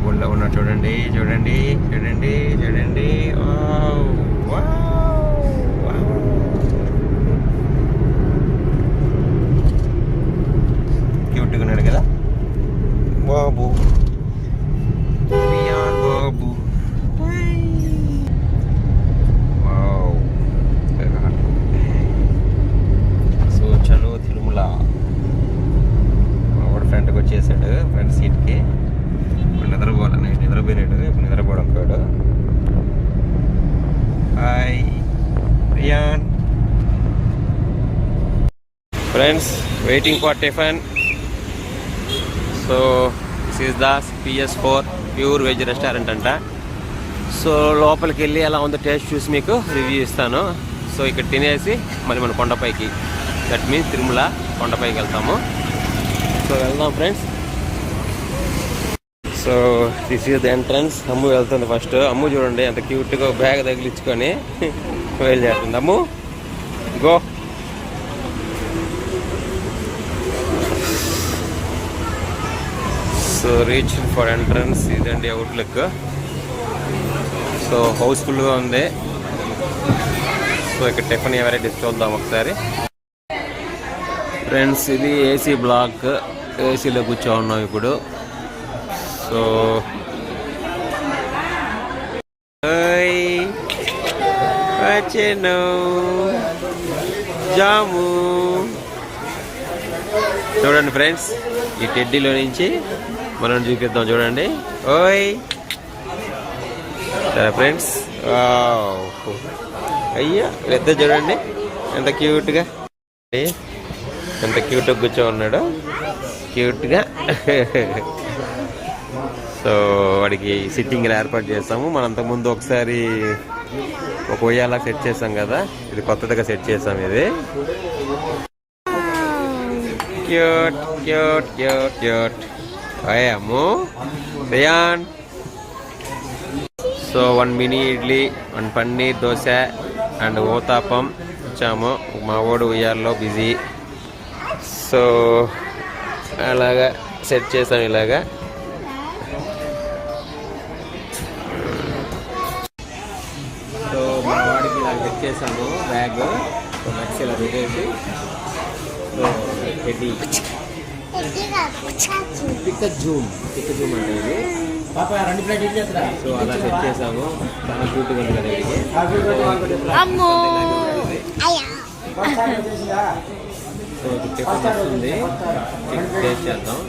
ఊళ్ళో ఉన్న చూడండి చూడండి చూడండి చూడండి. క్యూట్గా ఉన్నాడు కదా బాబు, బాబు. సో చలో తిరుమల. మా వాడు ఫ్రంట్కి వచ్చేసాడు, ఫ్రంట్ సీట్కి. నిద్రపోవాలి, నైట్ నిద్రపోయినాడు, ఇప్పుడు నిద్రపోవడం కాడు. Hi Riyan. Friends, waiting for tiffin. So this is the PS4 pure veg restaurant అంట. సో లోపలికి వెళ్ళి ఎలా ఉందో టేస్ట్ చూసి మీకు రివ్యూ ఇస్తాను. సో ఇక్కడ తినేసి మళ్ళీ మన కొండపైకి, దట్ మీన్స్ తిరుమల కొండపైకి వెళ్తాము. సో వెళ్దాం friends. So this is the entrance. Ammu వెళ్తుంది ఫస్ట్. అమ్ము చూడండి ఎంత క్యూట్గా బ్యాగ్ తగిలించుకొని వెళ్ళేస్తుంది. Ammu go. So reach for entrance. ఇదండి అవుట్లుక్. సో హౌస్ఫుల్గా ఉంది. సో ఇక్కడ టిఫిన్ వెరైటీస్ చూద్దాం ఒకసారి ఫ్రెండ్స్. ఇది ఏసీ బ్లాక్, ఏసీలో కూర్చో ఉన్నాం ఇప్పుడు. సో వచ్చేను జాము. చూడండి ఫ్రెండ్స్, ఈ టెడ్డీలో నుంచి మనం చూపిద్దాం. చూడండి ఓయ్. సరే ఫ్రెండ్స్, అయ్యా పెద్ద చూడండి ఎంత క్యూట్గా, ఎంత క్యూట్గా కూర్చో ఉన్నాడు, క్యూట్గా. సో వాడికి సిట్టింగ్ ఏర్పాటు చేస్తాము. మనం అంతకుముందు ఒకసారి ఒక ఉయ్యాలా సెట్ చేసాం కదా, ఇది కొత్తగా సెట్ చేసాం. ఇది క్యూట్ క్యూట్ క్యూట్ క్యూట్. అయ్యాము Riyan. So 1 mini idli, 1 paneer dosa and uttapam ఇచ్చాము. మా వాడు ఉయ్యాల్లో బిజీ. సో అలాగా సెట్ చేసాం ఇలాగా. సో మా వాడికి ఇలా సెట్ చేసాము బ్యాగ్. సో నెక్స్ట్ ఇలా పెట్టేసి జూమ్ అంటే ఇది. సో అలా సెట్ చేసాము. చాలా క్యూట్గా ఉంది కదా ఇది. సో టిఫిన్ వస్తుంది, టేస్ట్ చేద్దాం.